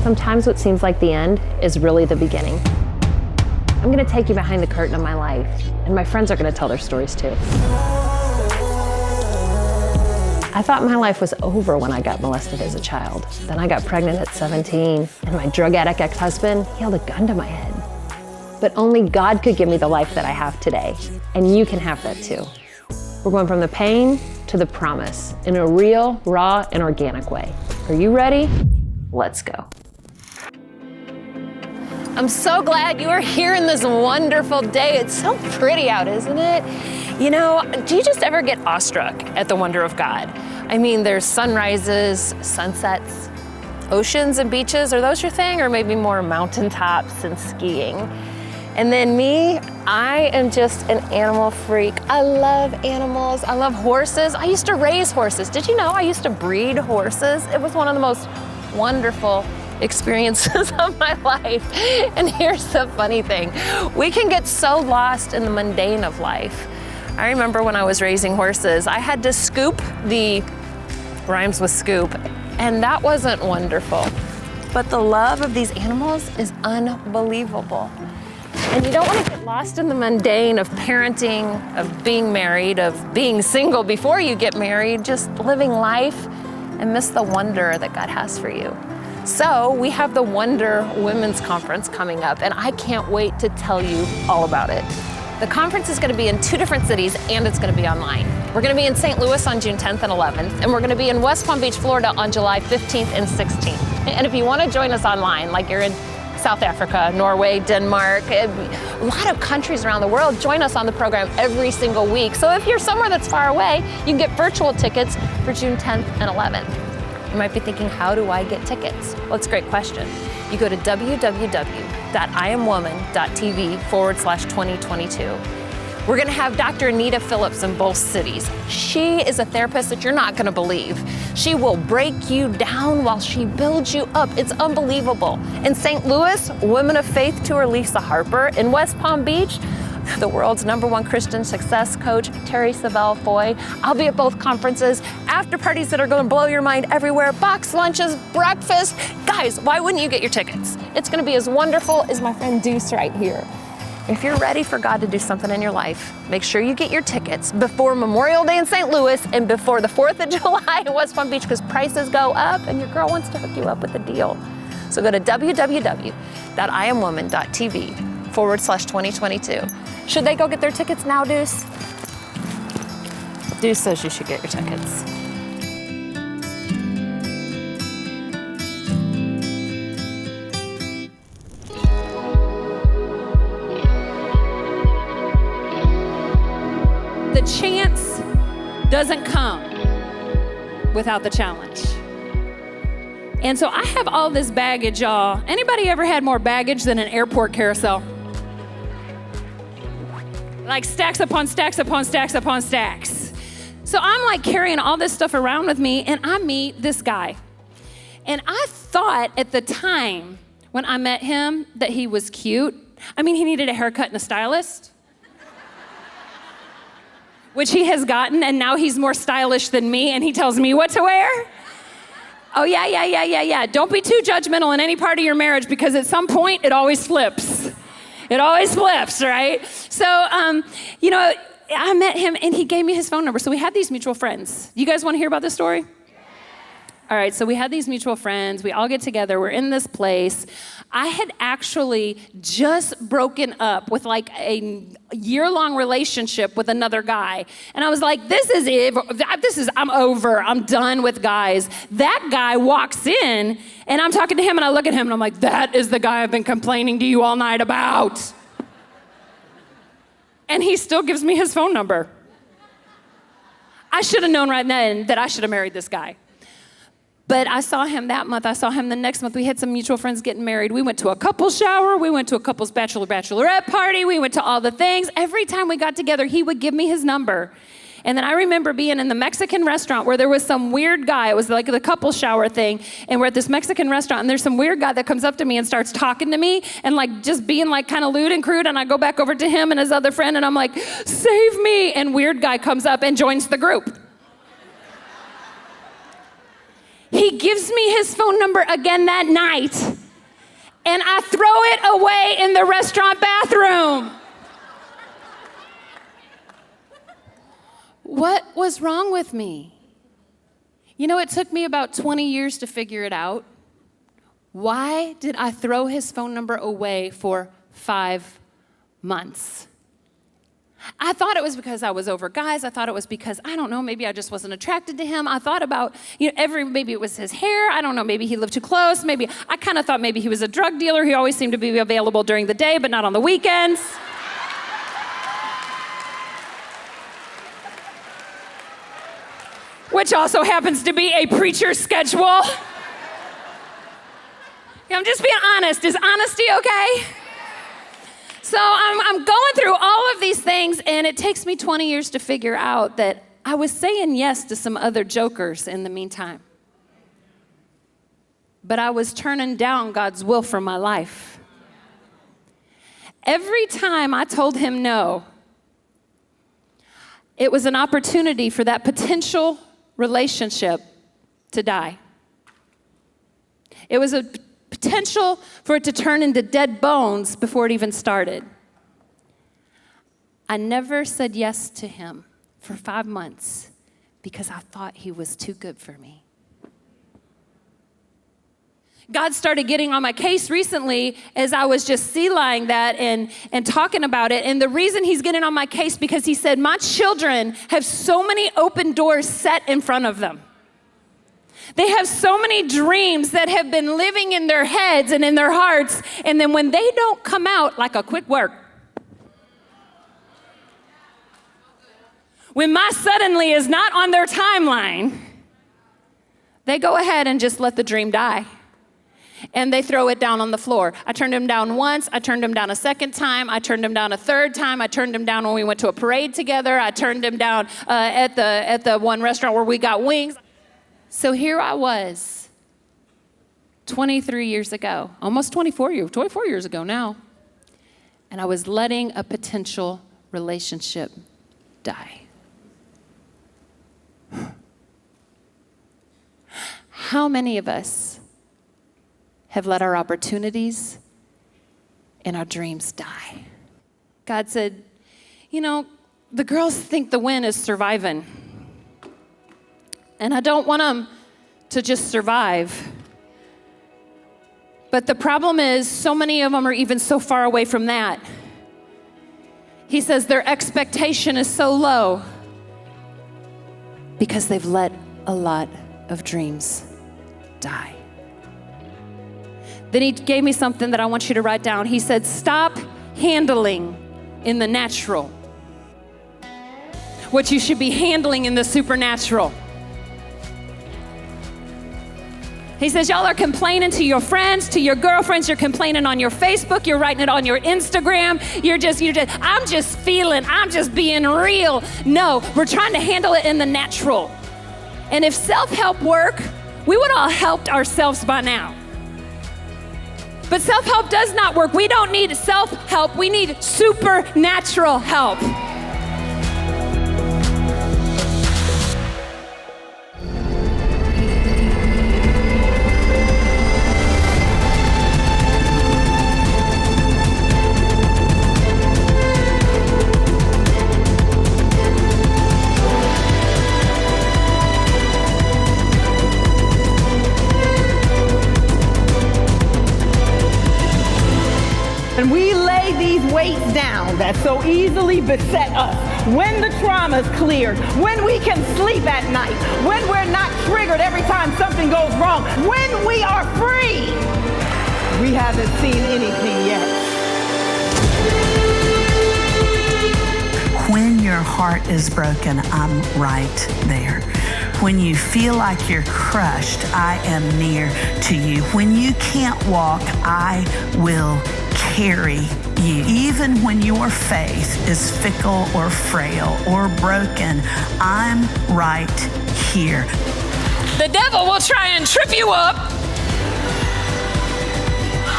Sometimes what seems like the end is really the beginning. I'm gonna take you behind the curtain of my life, and my friends are gonna tell their stories too. I thought my life was over when I got molested as a child. Then I got pregnant at 17, and my drug addict ex-husband, he held a gun to my head. But only God could give me the life that I have today, and you can have that too. We're going from the pain to the promise in a real, raw, and organic way. Are you ready? Let's go. I'm so glad you are here in this wonderful day. It's so pretty out, isn't it? You know, do you just ever get awestruck at the wonder of God? I mean, there's sunrises, sunsets, oceans and beaches. Are those your thing? Or maybe more mountaintops and skiing? And then me, I am just an animal freak. I love animals. I love horses. I used to raise horses. Did you know I used to breed horses? It was one of the most wonderful experiences of my life. And here's the funny thing. We can get so lost in the mundane of life. I remember when I was raising horses, I had to scoop, the rhymes with scoop, and that wasn't wonderful. But the love of these animals is unbelievable. And you don't want to get lost in the mundane of parenting, of being married, of being single before you get married, just living life and miss the wonder that God has for you. So we have the Wonder Women's Conference coming up, and I can't wait to tell you all about it. The conference is going to be in 2 different cities, and it's going to be online. We're going to be in St. Louis on June 10th and 11th, and we're going to be in West Palm Beach, Florida on July 15th and 16th. And if you want to join us online, like you're in South Africa, Norway, Denmark, a lot of countries around the world join us on the program every single week. So if you're somewhere that's far away, you can get virtual tickets for June 10th and 11th. You might be thinking, how do I get tickets? Well, it's a great question. You go to www.iamwoman.tv/2022. We're gonna have Dr. Anita Phillips in both cities. She is a therapist that you're not gonna believe. She will break you down while she builds you up. It's unbelievable. In St. Louis, Women of Faith tour Lisa Harper. In West Palm Beach, the world's #1 Christian success coach, Terri Savelle Foy. I'll be at both conferences, after parties that are gonna blow your mind everywhere, box lunches, breakfast. Guys, why wouldn't you get your tickets? It's gonna be as wonderful as my friend Deuce right here. If you're ready for God to do something in your life, make sure you get your tickets before Memorial Day in St. Louis and before the 4th of July in West Palm Beach, because prices go up and your girl wants to hook you up with a deal. So go to www.iamwoman.tv/2022. Should they go get their tickets now, Deuce? Deuce says you should get your tickets. The chance doesn't come without the challenge. And so I have all this baggage, y'all. Anybody ever had more baggage than an airport carousel? Like stacks upon stacks upon stacks upon stacks. So I'm like carrying all this stuff around with me, and I meet this guy. And I thought at the time when I met him that he was cute. I mean, he needed a haircut and a stylist, which he has gotten, and now he's more stylish than me, and he tells me what to wear. Oh, yeah. Don't be too judgmental in any part of your marriage, because at some point, it always flips. It always flips, right? So, you know, I met him, and he gave me his phone number. So we had these mutual friends. You guys want to hear about this story? All right, so we had these mutual friends. We all get together. We're in this place. I had actually just broken up with like a year-long relationship with another guy. And I was like, this is it. I'm over. I'm done with guys. That guy walks in, and I'm talking to him, and I look at him, and I'm like, that is the guy I've been complaining to you all night about. And he still gives me his phone number. I should have known right then that I should have married this guy. But I saw him that month. I saw him the next month. We had some mutual friends getting married. We went to a couples shower. We went to a couples bachelorette party. We went to all the things. Every time we got together, he would give me his number. And then I remember being in the Mexican restaurant where there was some weird guy. It was like the couple shower thing. And we're at this Mexican restaurant, and there's some weird guy that comes up to me and starts talking to me and like just being like kind of lewd and crude. And I go back over to him and his other friend, and I'm like, save me. And weird guy comes up and joins the group. He gives me his phone number again that night, and I throw it away in the restaurant bathroom. What was wrong with me? You know, it took me about 20 years to figure it out. Why did I throw his phone number away for 5 months? I thought it was because I was over guys. I thought it was because, I don't know, maybe I just wasn't attracted to him. I thought about, maybe it was his hair. I don't know, maybe he lived too close. Maybe, I kind of thought maybe he was a drug dealer. He always seemed to be available during the day, but not on the weekends. Which also happens to be a preacher's schedule. I'm just being honest. Is honesty okay? So I'm going through all of these things, and it takes me 20 years to figure out that I was saying yes to some other jokers in the meantime. But I was turning down God's will for my life. Every time I told him no, it was an opportunity for that potential relationship to die. It was a potential for it to turn into dead bones before it even started. I never said yes to him for 5 months because I thought he was too good for me. God started getting on my case recently as I was just sea-lying that and talking about it. And the reason he's getting on my case because he said, my children have so many open doors set in front of them. They have so many dreams that have been living in their heads and in their hearts. And then when they don't come out like a quick work, when my suddenly is not on their timeline, they go ahead and just let the dream die. And they throw it down on the floor. I turned him down once. I turned him down a second time. I turned him down a third time. I turned him down when we went to a parade together. I turned him down at the one restaurant where we got wings. So here I was, 23 years ago, almost 24 years ago now, and I was letting a potential relationship die. How many of us have let our opportunities and our dreams die? God said, the girls think the win is surviving. And I don't want them to just survive. But the problem is, so many of them are even so far away from that. He says their expectation is so low because they've let a lot of dreams die. Then he gave me something that I want you to write down. He said, stop handling in the natural what you should be handling in the supernatural. He says, y'all are complaining to your friends, to your girlfriends. You're complaining on your Facebook. You're writing it on your Instagram. I'm just being real. No, we're trying to handle it in the natural. And if self-help work, we would all helped ourselves by now. But self-help does not work. We don't need self-help. We need supernatural help. And we lay these weights down that so easily beset us. When the trauma's cleared, when we can sleep at night, when we're not triggered every time something goes wrong, when we are free, we haven't seen anything yet. When your heart is broken, I'm right there. When you feel like you're crushed, I am near to you. When you can't walk, I will carry you. Even when your faith is fickle or frail or broken, I'm right here. The devil will try and trip you up,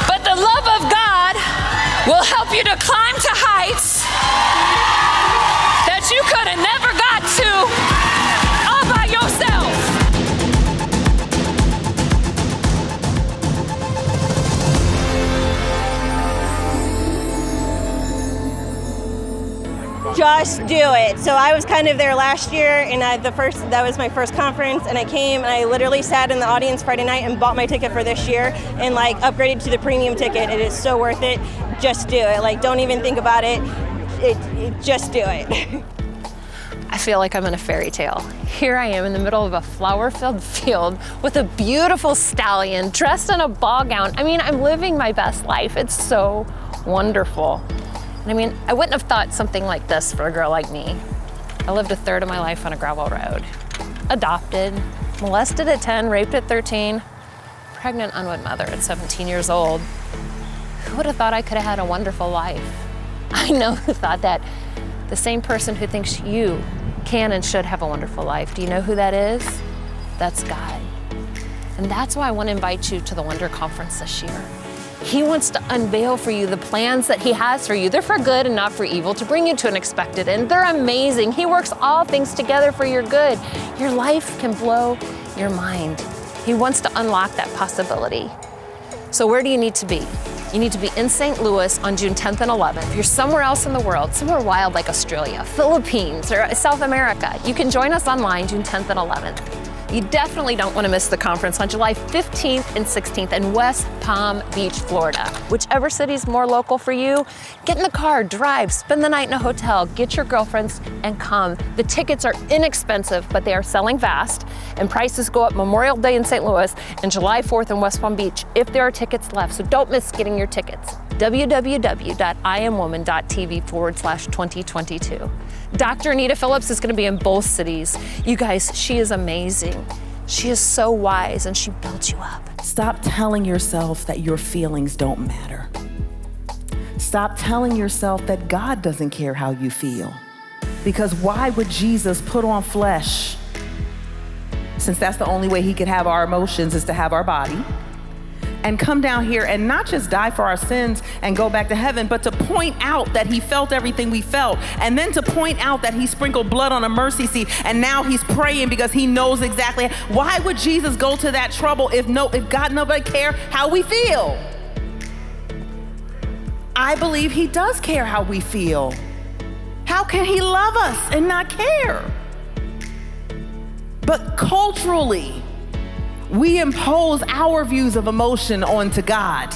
but the love of God will help you to climb to heights that you could have never got to all by yourself. just do it. So I was kind of there last year, and that was my first conference, and I came and I literally sat in the audience Friday night and bought my ticket for this year and like upgraded to the premium ticket. It is so worth it. Just do it. Like, don't even think about it. Just do it. I feel like I'm in a fairy tale. Here I am in the middle of a flower-filled field with a beautiful stallion dressed in a ball gown. I mean, I'm living my best life. It's so wonderful. And I mean, I wouldn't have thought something like this for a girl like me. I lived a third of my life on a gravel road. Adopted, molested at 10, raped at 13, pregnant unwed mother at 17 years old. Who would have thought I could have had a wonderful life? I know who thought that. The same person who thinks you can and should have a wonderful life. Do you know who that is? That's God. And that's why I want to invite you to the Wonder Conference this year. He wants to unveil for you the plans that he has for you. They're for good and not for evil, to bring you to an expected end. They're amazing. He works all things together for your good. Your life can blow your mind. He wants to unlock that possibility. So where do you need to be? You need to be in St. Louis on June 10th and 11th. If you're somewhere else in the world, somewhere wild like Australia, Philippines, or South America, you can join us online June 10th and 11th. You definitely don't want to miss the conference on July 15th and 16th in West Palm Beach, Florida. Whichever city's more local for you, get in the car, drive, spend the night in a hotel, get your girlfriends, and come. The tickets are inexpensive, but they are selling fast, and prices go up Memorial Day in St. Louis and July 4th in West Palm Beach if there are tickets left, so don't miss getting your tickets. www.iamwoman.tv/2022. Dr. Anita Phillips is going to be in both cities. You guys, she is amazing. She is so wise, and she builds you up. Stop telling yourself that your feelings don't matter. Stop telling yourself that God doesn't care how you feel. Because why would Jesus put on flesh? Since that's the only way he could have our emotions is to have our body. And come down here and not just die for our sins and go back to heaven, but to point out that he felt everything we felt. And then to point out that he sprinkled blood on a mercy seat and now he's praying because he knows exactly. Why would Jesus go to that trouble if God nobody care how we feel? I believe he does care how we feel. How can he love us and not care? But culturally, we impose our views of emotion onto God.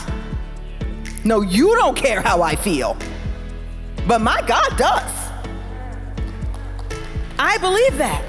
No, you don't care how I feel, but my God does. I believe that.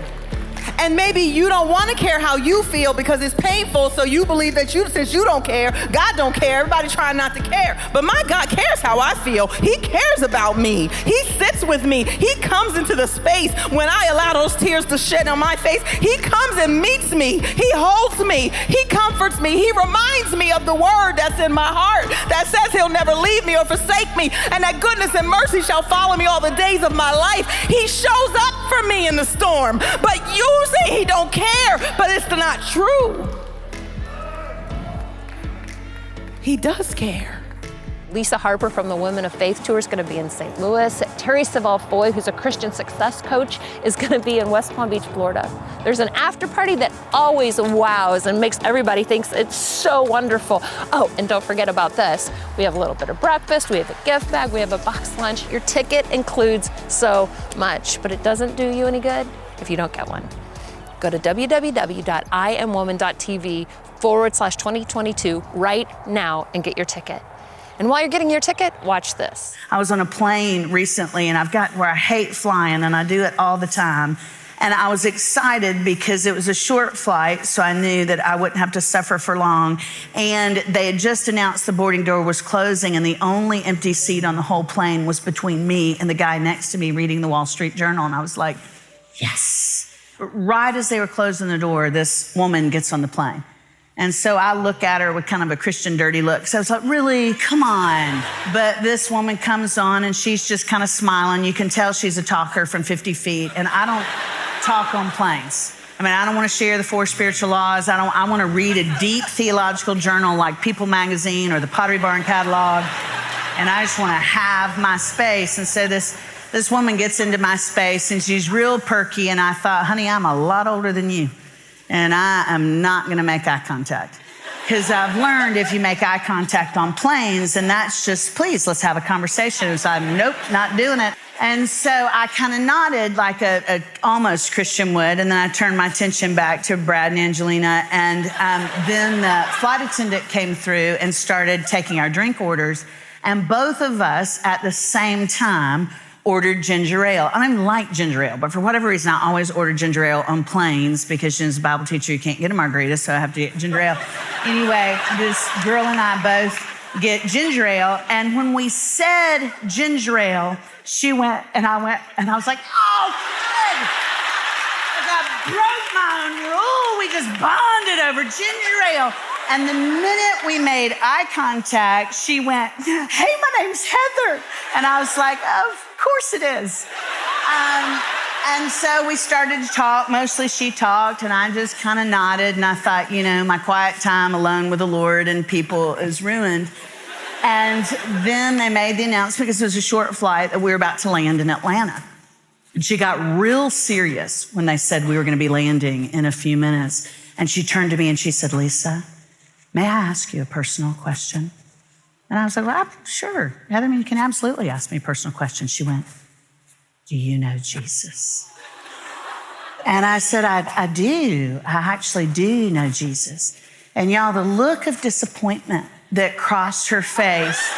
And maybe you don't want to care how you feel because it's painful, so you believe that since you don't care, God don't care. Everybody trying not to care. But my God cares how I feel. He cares about me. He sits with me. He comes into the space when I allow those tears to shed on my face. He comes and meets me. He holds me. He comforts me. He reminds me of the word that's in my heart that says he'll never leave me or forsake me, and that goodness and mercy shall follow me all the days of my life. He shows up for me in the storm. But you say he don't care, but it's not true. He does care. Lisa Harper from the Women of Faith Tour is going to be in St. Louis. Terri Savelle Foy, who's a Christian success coach, is going to be in West Palm Beach, Florida. There's an after party that always wows and makes everybody think it's so wonderful. Oh, and don't forget about this. We have a little bit of breakfast, we have a gift bag, we have a box lunch. Your ticket includes so much, but it doesn't do you any good if you don't get one. Go to www.iamwoman.tv/2022 right now and get your ticket. And while you're getting your ticket, watch this. I was on a plane recently, and I've got where I hate flying, and I do it all the time. And I was excited because it was a short flight, so I knew that I wouldn't have to suffer for long. And they had just announced the boarding door was closing, and the only empty seat on the whole plane was between me and the guy next to me reading the Wall Street Journal. And I was like, yes. Right as they were closing the door, this woman gets on the plane. And so I look at her with kind of a Christian dirty look. So I was like, really? Come on. But this woman comes on and she's just kind of smiling. You can tell she's a talker from 50 feet. And I don't talk on planes. I mean, I don't want to share the 4 spiritual laws. I want to read a deep theological journal like People Magazine or the Pottery Barn catalog. And I just want to have my space. And so this woman gets into my space and she's real perky. And I thought, honey, I'm a lot older than you. And I am not going to make eye contact. Because I've learned if you make eye contact on planes, and that's just, please, let's have a conversation. So I'm, nope, not doing it. And so I kind of nodded like a almost Christian would, and then I turned my attention back to Brad and Angelina, and then the flight attendant came through and started taking our drink orders, and both of us at the same time ordered ginger ale. I don't even like ginger ale, but for whatever reason, I always order ginger ale on planes because as a Bible teacher, you can't get a margarita, so I have to get ginger ale. Anyway, this girl and I both get ginger ale, and when we said ginger ale, she went, and I went, and I was like, oh, good. Like I broke my own rule. We just bonded over ginger ale. And the minute we made eye contact, she went, hey, my name's Heather. And I was like, oh, of course it is. And so we started to talk. Mostly she talked, and I just kind of nodded, and I thought, my quiet time alone with the Lord and people is ruined. And then they made the announcement, because it was a short flight, that we were about to land in Atlanta. And she got real serious when they said we were going to be landing in a few minutes. And she turned to me and she said, Lisa, may I ask you a personal question? And I was like, well, sure. Heather, you can absolutely ask me a personal question. She went, do you know Jesus? And I said, I do. I actually do know Jesus. And y'all, the look of disappointment that crossed her face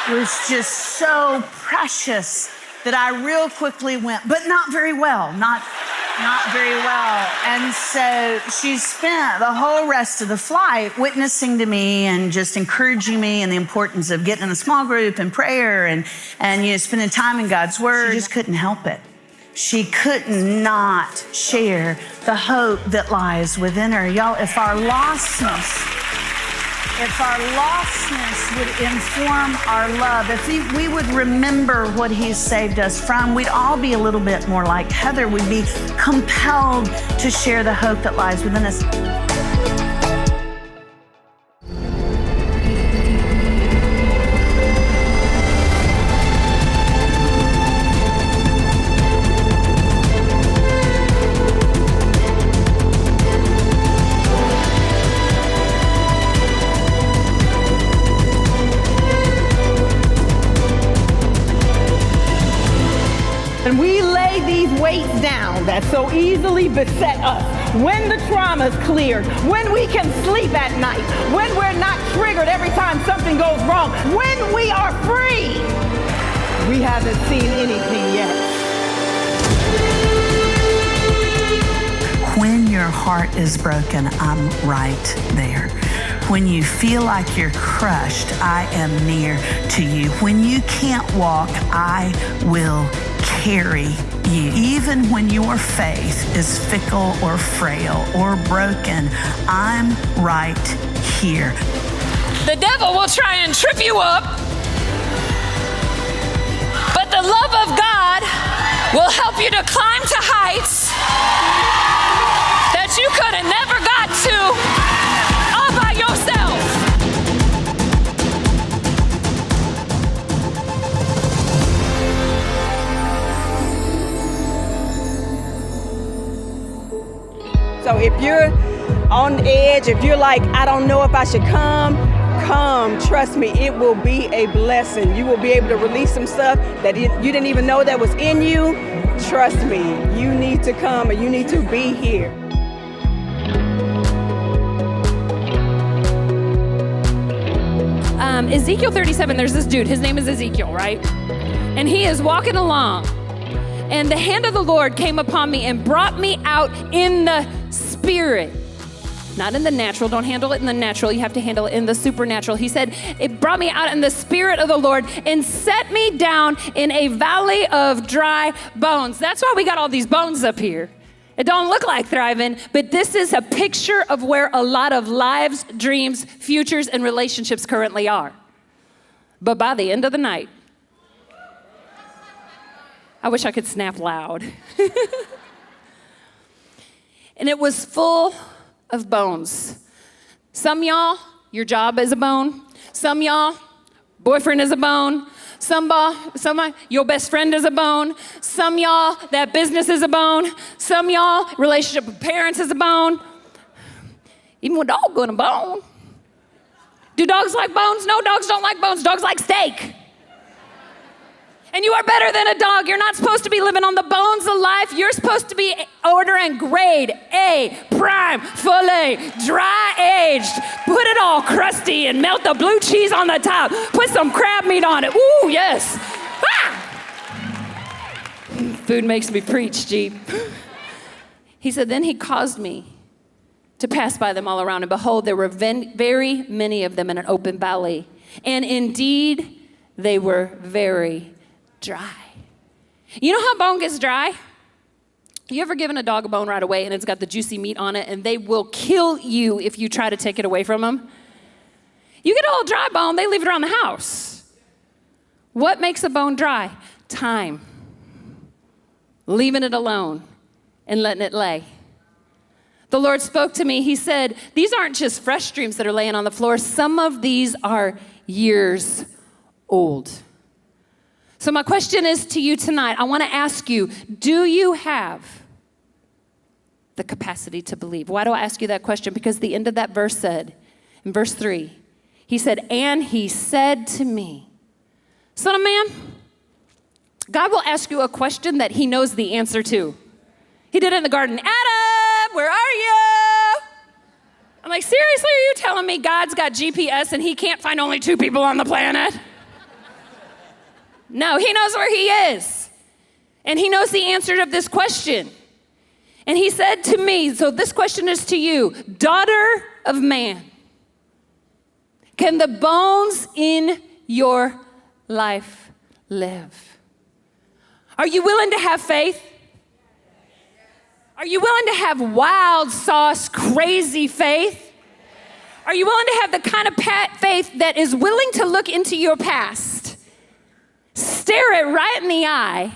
was just so precious that I real quickly went, but not very well, not very well. And so she spent the whole rest of the flight witnessing to me and just encouraging me in the importance of getting in a small group and prayer and spending time in God's Word. She just couldn't help it. She could not share the hope that lies within her. Y'all, if our lostness would inform our love, if we would remember what He's saved us from, we'd all be a little bit more like Heather. We'd be compelled to share the hope that lies within us. And we lay these weights down that so easily beset us. When the trauma's cleared, when we can sleep at night, when we're not triggered every time something goes wrong, when we are free, we haven't seen anything yet. When your heart is broken, I'm right there. When you feel like you're crushed, I am near to you. When you can't walk, I will carry you. Even when your faith is fickle or frail or broken, I'm right here. The devil will try and trip you up, but the love of God will help you to climb to heights that you could have never got to all by yourself. So if you're on the edge, if you're like, I don't know if I should come, trust me, it will be a blessing. You will be able to release some stuff that you didn't even know that was in you. Trust me, you need to come and you need to be here. Ezekiel 37, there's this dude, his name is Ezekiel, right? And he is walking along, and the hand of the Lord came upon me and brought me out in the spirit. Not in the natural. Don't handle it in the natural. You have to handle it in the supernatural. He said, it brought me out in the spirit of the Lord and set me down in a valley of dry bones. That's why we got all these bones up here. It don't look like thriving, but this is a picture of where a lot of lives, dreams, futures, and relationships currently are. But by the end of the night, I wish I could snap loud. And it was full of bones. Some y'all, your job is a bone. Some y'all, boyfriend is a bone. Some your best friend is a bone. Some y'all, that business is a bone. Some y'all, relationship with parents is a bone. Even with a dog going a bone. Do dogs like bones? No, dogs don't like bones. Dogs like steak. And you are better than a dog. You're not supposed to be living on the bones of life. You're supposed to be ordering grade A, prime, filet, dry aged. Put it all crusty and melt the blue cheese on the top. Put some crab meat on it. Ooh, yes. Ah! Food makes me preach, Jeep. He said, then he caused me to pass by them all around. And behold, there were very many of them in an open valley. And indeed, they were very dry. You know how bone gets dry? You ever given a dog a bone right away and it's got the juicy meat on it and they will kill you if you try to take it away from them? You get a little dry bone, they leave it around the house. What makes a bone dry? Time. Leaving it alone and letting it lay. The Lord spoke to me. He said, these aren't just fresh streams that are laying on the floor. Some of these are years old. So my question is to you tonight. I want to ask you, do you have the capacity to believe? Why do I ask you that question? Because the end of that verse said, in verse 3, he said, and he said to me, son of man, God will ask you a question that he knows the answer to. He did it in the garden. Adam, where are you? I'm like, seriously, are you telling me God's got GPS and he can't find only 2 people on the planet? No, he knows where he is. And he knows the answer to this question. And he said to me, so this question is to you, daughter of man, can the bones in your life live? Are you willing to have faith? Are you willing to have wild sauce, crazy faith? Are you willing to have the kind of faith that is willing to look into your past, stare it right in the eye,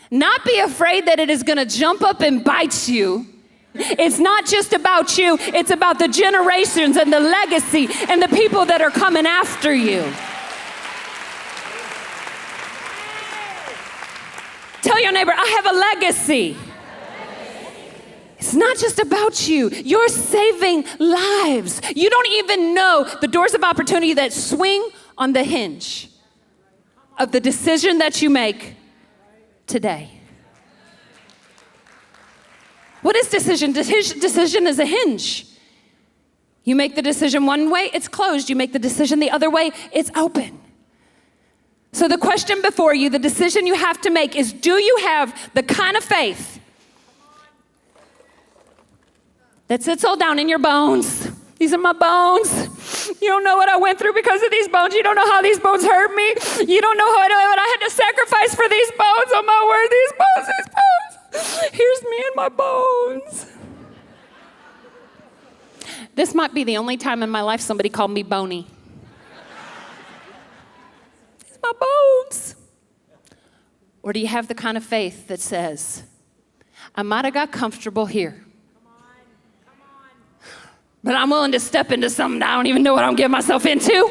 not be afraid that it is going to jump up and bite you? It's not just about you, it's about the generations and the legacy and the people that are coming after you. Tell your neighbor, I have a legacy. It's not just about you. You're saving lives. You don't even know the doors of opportunity that swing on the hinge of the decision that you make today. What is decision? Decision is a hinge. You make the decision one way, it's closed. You make the decision the other way, it's open. So the question before you, the decision you have to make is, do you have the kind of faith that sits all down in your bones? These are my bones. You don't know what I went through because of these bones. You don't know how these bones hurt me. You don't know what I had to sacrifice for these bones. Oh my word, these bones. Here's me and my bones. This might be the only time in my life somebody called me bony. These are my bones. Or do you have the kind of faith that says, I might have got comfortable here, but I'm willing to step into something I don't even know what I'm getting myself into.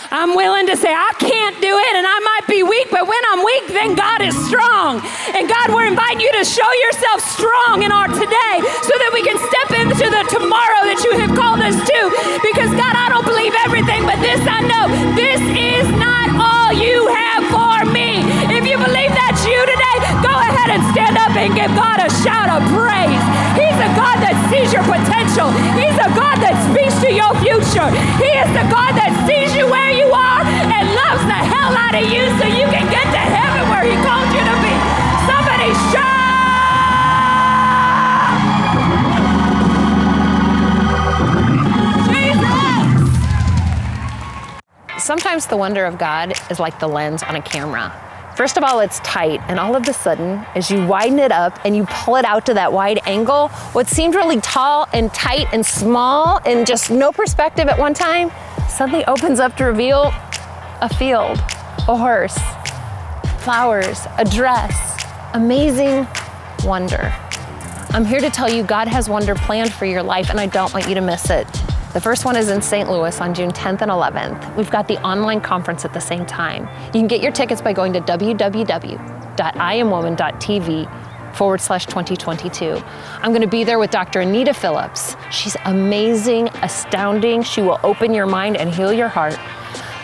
I'm willing to say, I can't do it, and I might be weak, but when I'm weak, then God is strong. And God, we're inviting you to show yourself strong in our today so that we can step into the tomorrow that you have called us to. Because God, I don't believe everything, but this I know, this is not all you have for me. If you believe that's you today, go ahead and stand up and give God a shout of praise. He's a God that sees your potential. He's a God that speaks to your future. He is the God that sees you where you are and loves the hell out of you so you can get to heaven where he called you to be. Somebody shout! Jesus! Sometimes the wonder of God is like the lens on a camera. First of all, it's tight, and all of a sudden, as you widen it up and you pull it out to that wide angle, what seemed really tall and tight and small and just no perspective at one time, suddenly opens up to reveal a field, a horse, flowers, a dress, amazing wonder. I'm here to tell you God has wonder planned for your life, and I don't want you to miss it. The first one is in St. Louis on June 10th and 11th. We've got the online conference at the same time. You can get your tickets by going to www.iamwoman.tv/2022. I'm going to be there with Dr. Anita Phillips. She's amazing, astounding. She will open your mind and heal your heart.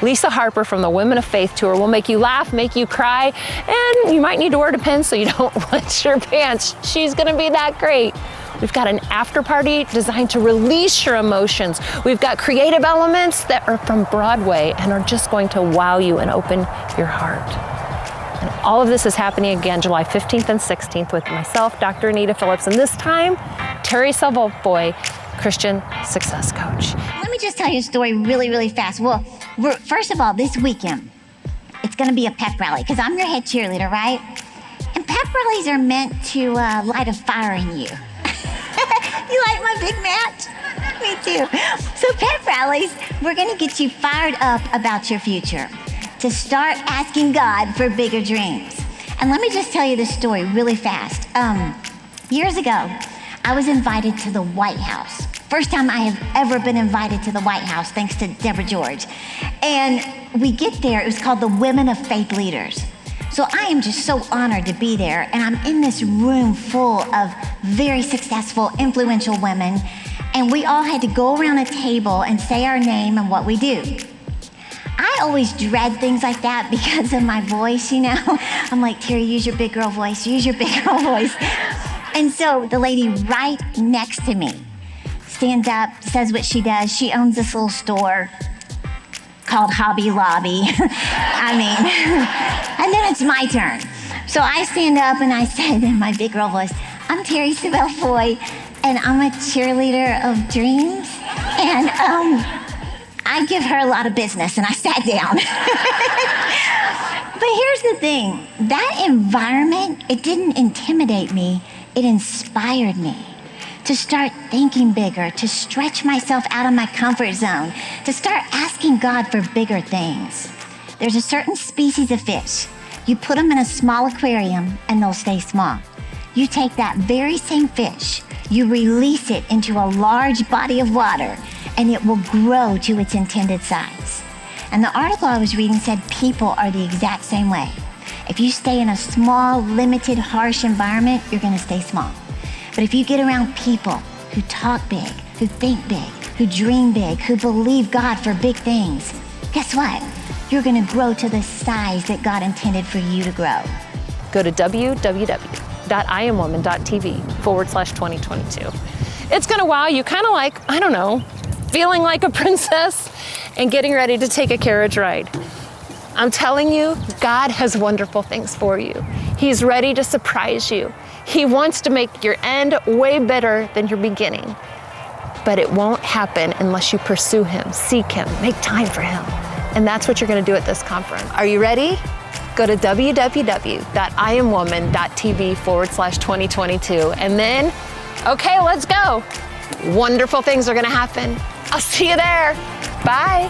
Lisa Harper from the Women of Faith Tour will make you laugh, make you cry, and you might need to wear depends so you don't wet your pants. She's gonna be that great. We've got an after party designed to release your emotions. We've got creative elements that are from Broadway and are just going to wow you and open your heart. And all of this is happening again July 15th and 16th with myself, Dr. Anita Phillips, and this time, Terri Savelle Foy, Christian success coach. Let me just tell you a story really, really fast. Well, first of all, this weekend, it's going to be a pep rally because I'm your head cheerleader, right? And pep rallies are meant to light a fire in you. You like my big match? Me too. So pep rallies, we're going to get you fired up about your future, to start asking God for bigger dreams. And let me just tell you this story really fast. Years ago, I was invited to the White House. First time I have ever been invited to the White House, thanks to Deborah George. And we get there, it was called the Women of Faith Leaders. So I am just so honored to be there, and I'm in this room full of very successful, influential women, and we all had to go around a table and say our name and what we do. I always dread things like that because of my voice, you know? I'm like, Terri, use your big girl voice, use your big girl voice. And so the lady right next to me stands up, says what she does. She owns this little store called Hobby Lobby. I mean, and then it's my turn. So I stand up and I said in my big girl voice, I'm Terri Savelle Foy, and I'm a cheerleader of dreams. And I give her a lot of business, and I sat down. But here's the thing, that environment, it didn't intimidate me, it inspired me to start thinking bigger, to stretch myself out of my comfort zone, to start asking God for bigger things. There's a certain species of fish. You put them in a small aquarium and they'll stay small. You take that very same fish, you release it into a large body of water, and it will grow to its intended size. And the article I was reading said people are the exact same way. If you stay in a small, limited, harsh environment, you're gonna stay small. But if you get around people who talk big, who think big, who dream big, who believe God for big things, guess what? You're gonna grow to the size that God intended for you to grow. Go to www.iamwoman.tv/2022. It's gonna wow you, kind of like, I don't know, feeling like a princess and getting ready to take a carriage ride. I'm telling you, God has wonderful things for you. He's ready to surprise you. He wants to make your end way better than your beginning. But it won't happen unless you pursue Him, seek Him, make time for Him. And that's what you're gonna do at this conference. Are you ready? Go to www.iamwoman.tv/2022. And then, okay, let's go. Wonderful things are gonna happen. I'll see you there. Bye.